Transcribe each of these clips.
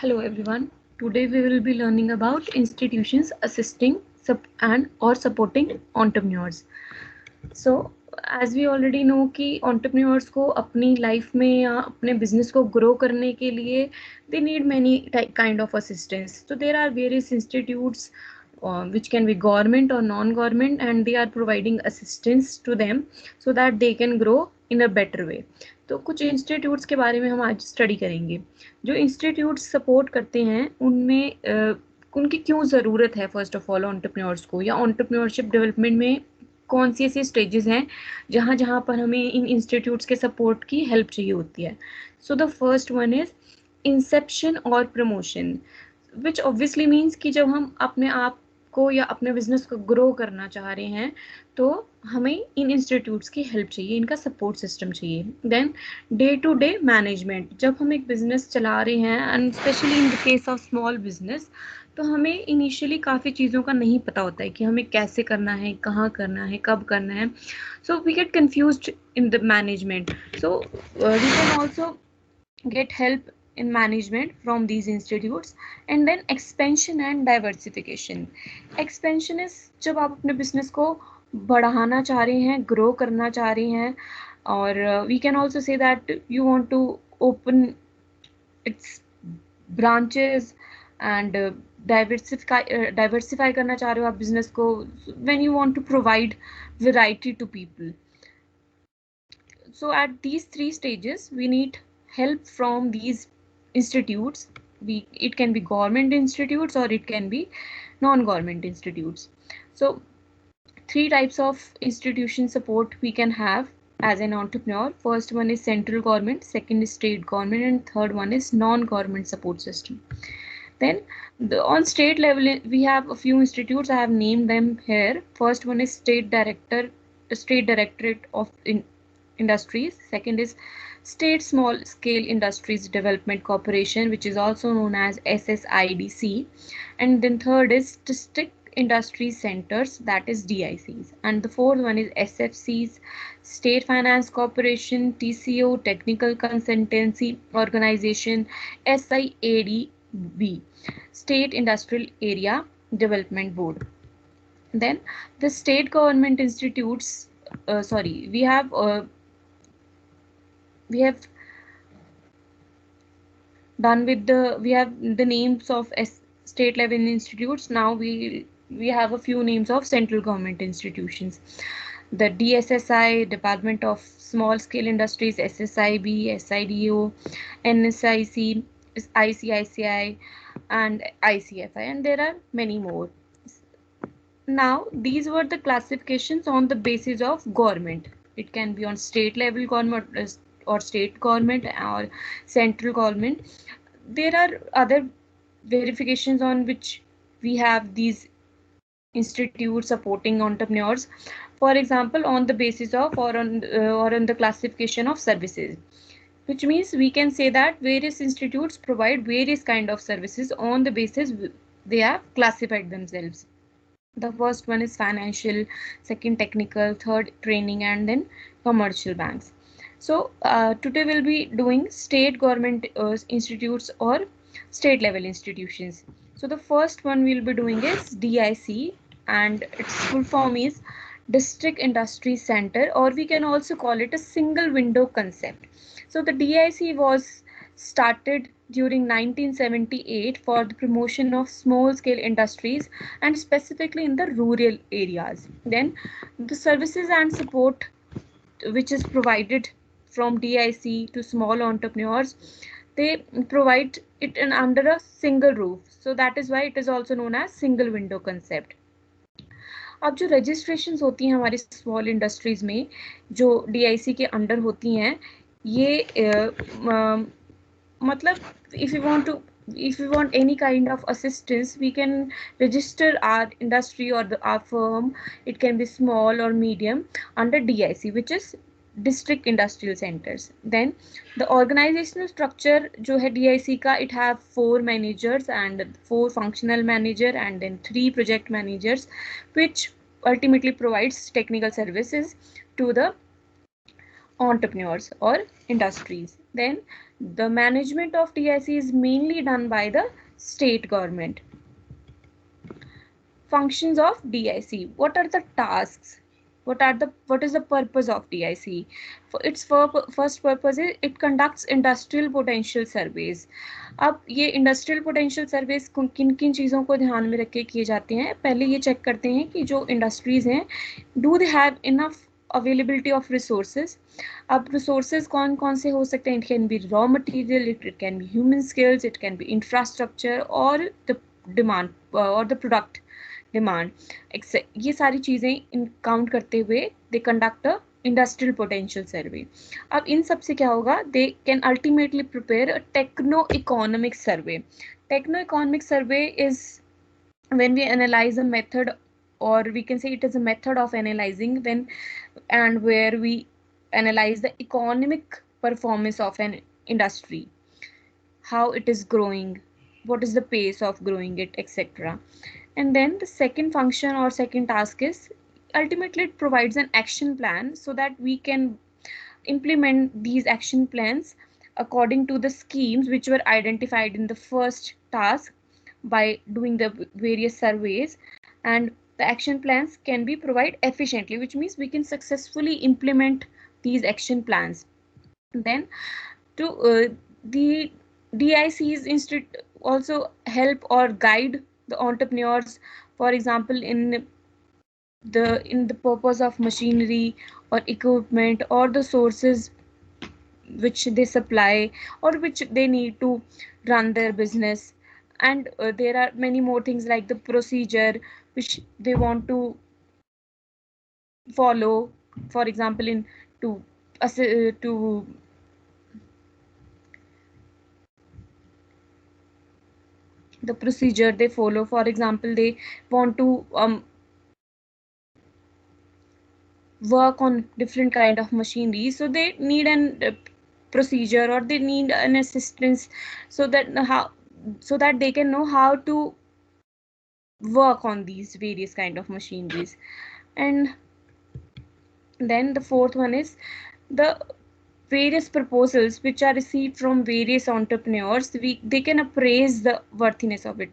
Hello everyone. Today we will be learning about institutions assisting and or supporting entrepreneurs. So as we already know कि entrepreneurs को अपनी life में या अपने business को grow करने के लिए they need many kind of assistance. So there are various institutes which can be government or non-government and they are providing assistance to them so that they can grow in a better way. तो कुछ institutes के बारे में हम आज study करेंगे. जो institutes support करते हैं उनमें उनकी क्यों ज़रूरत है फर्स्ट ऑफ ऑल एंटरप्रेन्योर्स को, या एंटरप्रेन्योरशिप डेवलपमेंट में कौन सी ऐसी स्टेजेस हैं जहाँ जहाँ पर हमें इन इंस्टीट्यूट्स के सपोर्ट की हेल्प चाहिए होती है. So the first one is Inception और प्रमोशन, विच ऑब्वियसली मीन्स कि जब हम अपने आप को या अपने बिजनेस को ग्रो करना चाह रहे हैं तो हमें इन इंस्टीट्यूट्स की हेल्प चाहिए, इनका सपोर्ट सिस्टम चाहिए. Then day to day management, जब हम एक बिजनेस चला रहे हैं and specially in the case of small business, तो हमें इनिशियली काफ़ी चीज़ों का नहीं पता होता है कि हमें कैसे करना है, कहाँ करना है, कब करना है. So we get confused in the management. So we can also get help in management from these institutes. And then expansion and diversification. Expansion is जब आप अपने business को बढ़ाना चाह रहे हैं, grow करना चाह रहे हैं, और we can also say that you want to open its branches and diversify करना चाह रहे हो आप business को, when you want to provide variety to people. So at these three stages we need help from these institutes. It can be government institutes or it can be non-government institutes. So three types of institution support we can have as an entrepreneur. First one is central government, second is state government, and third one is non-government support system. Then on state level we have a few institutes. I have named them here. First one is state directorate of industries. Second is State Small Scale Industries Development Corporation, which is also known as SSIDC. And then third is District Industry Centers, that is DICs. And the fourth one is SFCs, State Finance Corporation, TCO, Technical Consultancy Organization, SIADB, State Industrial Area Development Board. Then the state government institutes, we have done with we have the names of state level institutes. Now we have a few names of central government institutions. The DSSI, Department of Small Scale Industries, SSIB, SIDO, NSIC, ICICI, and ICFI, and there are many more. Now these were the classifications on the basis of government. It can be on state level government or state government or central government. There are other verifications on which we have these institutes supporting entrepreneurs. For example, on the basis of or on the classification of services, which means we can say that various institutes provide various kind of services on the basis they have classified themselves. The first one is financial, second technical, third training, and then commercial banks. So today we'll be doing state government institutes or state level institutions. So the first one we'll be doing is DIC, and its full form is District Industry Center, or we can also call it a single window concept. So the DIC was started during 1978 for the promotion of small scale industries and specifically in the rural areas. Then the services and support which is provided from DIC to small entrepreneurs, they provide it under a single roof. So that is why it is also known as single window concept. अब जो registrations होती हैं हमारी small industries में जो DIC के under होती हैं, ये मतलब if you want any kind of assistance, we can register our industry or our firm. It can be small or medium under DIC, which is District Industrial Centers. Then the organizational structure जो है DIC का, it have 4 managers and 4 functional manager and then 3 project managers, which ultimately provides technical services to the entrepreneurs or industries. Then the management of DIC is mainly done by the state government. Functions of DIC. What are the tasks? What is the purpose of DIC? For its first purpose is it conducts industrial potential surveys. अब ये industrial potential Sarves किन किन चीज़ों को ध्यान में रख के किए जाते हैं? पहले ये चेक करते हैं कि जो इंडस्ट्रीज हैं, do they have enough availability of resources. अब रिसोर्सेज कौन कौन से हो सकते हैं? It can be raw material, it can be human skills, it can be infrastructure और द डिमांड और द प्रोडक्ट डिमांड. ये सारी चीज़ें काउंट करते हुए they conduct a industrial potential survey. अब इन सब से क्या होगा? They can ultimately prepare a techno economic survey. Techno economic survey is when we analyze a method, or we can say it is a method of analyzing when and where we analyze the economic performance of an industry, how it is growing, what is the pace of growing it, etc. And then the second function or second task is ultimately it provides an action plan so that we can implement these action plans according to the schemes which were identified in the first task by doing the various surveys. And the action plans can be provided efficiently, which means we can successfully implement these action plans. Then to the DICs also help or guide the entrepreneurs, for example in the purpose of machinery or equipment or the sources which they supply or which they need to run their business. And there are many more things like the procedure which they want to follow, for example in to the procedure they follow. For example, they want to work on different kind of machinery, so they need an procedure or they need an assistance so that they can know how to work on these various kind of machineries. And then the fourth one is the various proposals which are received from various entrepreneurs. They can appraise the worthiness of it,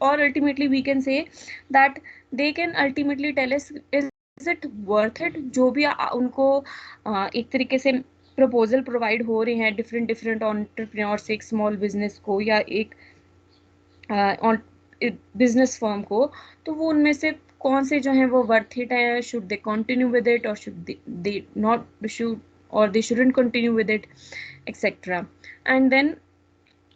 or ultimately we can say that they can ultimately tell us is it worth it. जो भी उनको एक तरीके से proposal provide हो रहे हैं different different entrepreneurs, एक स्मॉल बिजनेस को या एक बिजनेस फर्म को, तो वो उनमें से कौन से जो है वो वर्थ इट है, should they continue with it और should they not should or they shouldn't continue with it, etc. And then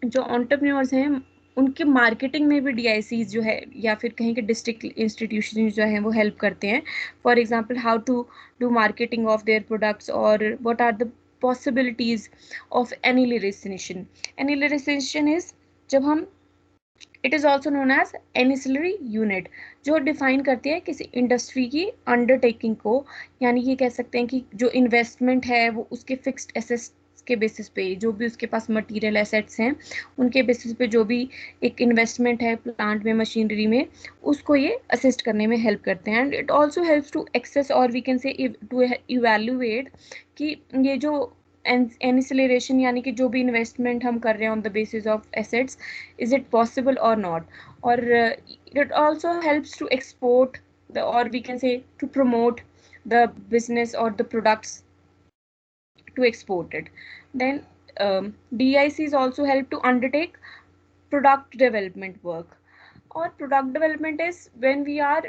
जो entrepreneurs हैं उनके मार्केटिंग में भी DICs जो है या फिर कहीं के डिस्ट्रिक्ट इंस्टीट्यूशन जो है वो हेल्प करते हैं. For example how to do marketing of their products और what are the possibilities of ancillarisation. Ancillarisation is जब हम it is also known as ancillary unit, जो डिफाइन करती है किसी इंडस्ट्री की अंडरटेकिंग को. यानी ये कह सकते हैं कि जो इन्वेस्टमेंट है वो उसके फिक्स्ड एसेट्स के बेसिस पे, जो भी उसके पास मटेरियल एसेट्स हैं उनके बेसिस पे जो भी एक इन्वेस्टमेंट है प्लांट में, मशीनरी में, उसको ये असिस्ट करने में हेल्प करते हैं. And it also helps to access और we can say to evaluate कि ये जो एनिसिलरेशन यानी कि जो भी इन्वेस्टमेंट हम कर रहे हैं on the basis of assets, is it possible और नॉट. और it also helps to export the और we can say to promote the business और the products to export it. Then DICs also help to undertake product development work. Or product development is when we are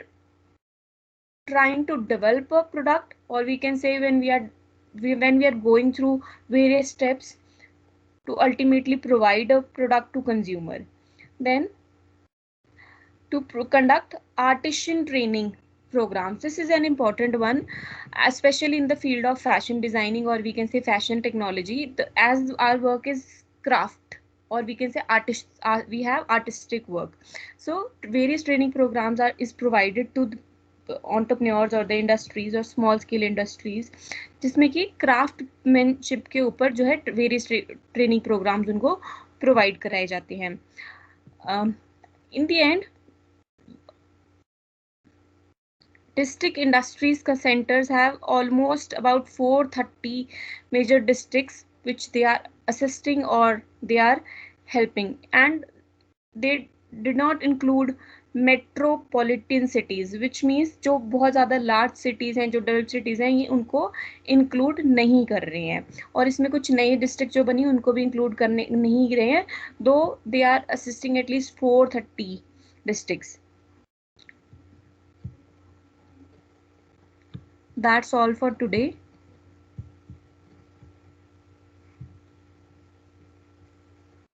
trying to develop a product, or we can say when we are going through various steps to ultimately provide a product to consumer. Then to conduct artisan training programs. This is an important one, especially in the field of fashion designing, or we can say fashion technology. As our work is craft, or we can say we have artistic work, so various training programs is provided to the entrepreneurs or the industries or small scale industries, जिसमें कि craftsmanship के ऊपर जो है various training programmes उनको provide कराए जाते हैं. In the end district industries centers have almost about 430 major districts which they are assisting or they are helping, and they did not include metropolitan cities, which means जो बहुत ज़्यादा large cities हैं, जो develop cities हैं, ये उनको include नहीं कर रहे हैं, और इसमें कुछ नई डिस्ट्रिक्ट जो बनी उनको भी इंक्लूड करने नहीं रहे हैं, though they are assisting at least 430 districts. That's all for today.